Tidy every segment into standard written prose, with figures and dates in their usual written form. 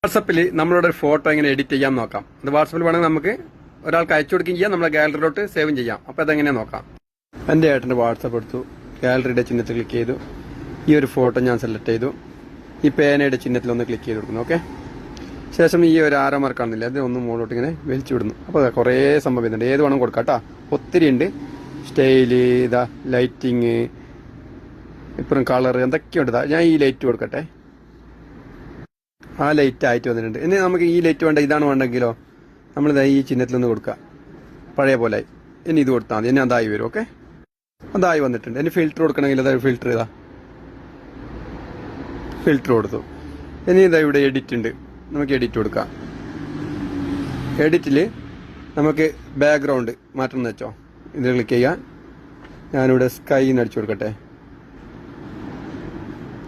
വാട്സപ്പിൽ നമ്മളോട് ഒരു ഫോട്ടോ എങ്ങനെ എഡിറ്റ് ചെയ്യാൻ നോക്കാം. അത് വാട്സപ്പിൽ വേണമെങ്കിൽ നമുക്ക് ഒരാൾക്ക് അയച്ചു കൊടുക്കുകയും ചെയ്യാം, നമ്മളെ ഗാലറിയിലോട്ട് സേവും ചെയ്യാം. അപ്പോൾ അതെങ്ങനെ നോക്കാം. എൻ്റെ ഏട്ടൻ്റെ വാട്സപ്പ് എടുത്തു, ഗാലറിയുടെ ചിഹ്നത്തിൽ ക്ലിക്ക് ചെയ്തു, ഈ ഒരു ഫോട്ടോ ഞാൻ സെലക്ട് ചെയ്തു, ഈ പേനയുടെ ചിഹ്നത്തിൽ ഒന്ന് ക്ലിക്ക് ചെയ്ത് കൊടുക്കുന്നു. ഓക്കെ, ശേഷം ഈ ഒരു ആരോ മാർക്ക് കാണുന്നില്ല, അത് ഒന്ന് മുകളിലോട്ട് ഇങ്ങനെ വലിച്ചു വിടുന്നു. അപ്പോൾ കുറേ സംഭവം വരുന്നുണ്ട്, ഏത് വേണം കൊടുക്കാം കേട്ടോ. ഒത്തിരി ഉണ്ട്, സ്റ്റൈല്, ഇതാ ലൈറ്റിങ്, ഇപ്പുറം കളർ, എന്തൊക്കെയുണ്ട്. ഞാൻ ഈ ലൈറ്റ് കൊടുക്കട്ടെ. ആ ലൈറ്റ് ആയിട്ട് വന്നിട്ടുണ്ട്. ഇനി നമുക്ക് ഈ ലൈറ്റ് വേണ്ട, ഇതാണ് വേണ്ടെങ്കിലോ നമ്മളിതാ ഈ ചിഹ്നത്തിലൊന്ന് കൊടുക്കുക, പഴയ പോലെ. ഇനി ഇത് കൊടുത്താൽ മതി, ഇനി അതായി വരും. ഓക്കെ, അതായി വന്നിട്ടുണ്ട്. ഇനി ഫിൽറ്റർ കൊടുക്കണമെങ്കിൽ അതായത് ഫിൽറ്റർ ചെയ്താ ഫിൽറ്റർ കൊടുത്തു. ഇനി ഇതാ ഇവിടെ എഡിറ്റ് ഉണ്ട്, നമുക്ക് എഡിറ്റ് കൊടുക്കാം. എഡിറ്റിൽ നമുക്ക് ബാക്ക്ഗ്രൗണ്ട് മാറ്റം എന്ന് വെച്ചോ, ഇതിൽ ക്ലിക്ക് ചെയ്യുക. ഞാനിവിടെ സ്കൈ എന്ന് അടിച്ചു കൊടുക്കട്ടെ.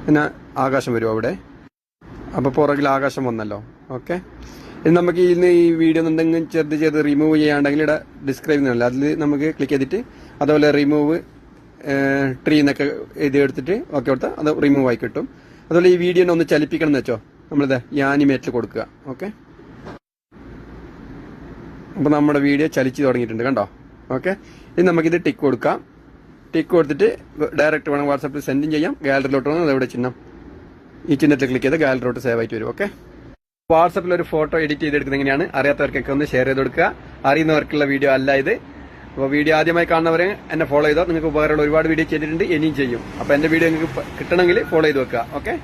പിന്നെ ആകാശം വരുമോ അവിടെ, അപ്പോൾ പുറകിൽ ആകാശം വന്നല്ലോ. ഓക്കെ, ഇനി നമുക്ക് ഇന്ന് ഈ വീഡിയോ എന്തെങ്കിലും ചെറുത് റിമൂവ് ചെയ്യാണ്ടെങ്കിൽ ഇവിടെ ഡിസ്ക്രൈബ് ചെയ്യുന്നില്ല, അതിൽ നമുക്ക് ക്ലിക്ക് ചെയ്തിട്ട് അതുപോലെ റിമൂവ് ട്രീ എന്നൊക്കെ എഴുതി എടുത്തിട്ട് ഓക്കെ കൊടുത്താൽ അത് റിമൂവ് ആയി കിട്ടും. അതുപോലെ ഈ വീഡിയോനെ ഒന്ന് ചലിപ്പിക്കണം എന്ന് വെച്ചോ, നമ്മളിത് ഈ ആനിമേറ്റിൽ കൊടുക്കുക. ഓക്കെ, അപ്പോൾ നമ്മുടെ വീഡിയോ ചലിച്ച് തുടങ്ങിയിട്ടുണ്ട്, കണ്ടോ. ഓക്കെ, ഇനി നമുക്കിത് ടിക്ക് കൊടുക്കാം. ടിക്ക് കൊടുത്തിട്ട് ഡയറക്റ്റ് വേണം വാട്സാപ്പിൽ സെൻഡും ചെയ്യാം. ഗാലറിയിലോട്ട് വേണം, അതെവിടെ ചിഹ്നം, ഈ ചിഹ്നത്തിൽ ക്ലിക്ക് ചെയ്ത് ഗാലറിയിലോട്ട് സേവ് ആയിട്ട് വരും. ഓക്കെ, വാട്സാപ്പിൽ ഒരു ഫോട്ടോ എഡിറ്റ് ചെയ്തെടുക്കുന്നത് എങ്ങനെയാണ് അറിയാത്തവർക്കൊക്കെ ഒന്ന് ഷെയർ ചെയ്ത് കൊടുക്കുക. അറിയുന്നവർക്കുള്ള വീഡിയോ അല്ല ഇത്. അപ്പോൾ വീഡിയോ ആദ്യമായി കാണുന്നവരെ എന്നെ ഫോളോ ചെയ്തോ, നിങ്ങൾക്ക് ഉപകാരമുള്ള ഒരുപാട് വീഡിയോ ചെയ്തിട്ടുണ്ട്, ഇനിയും ചെയ്യും. അപ്പോൾ എൻ്റെ വീഡിയോ നിങ്ങൾക്ക് കിട്ടണമെങ്കിൽ ഫോളോ ചെയ്ത് വെക്കുക. ഓക്കെ.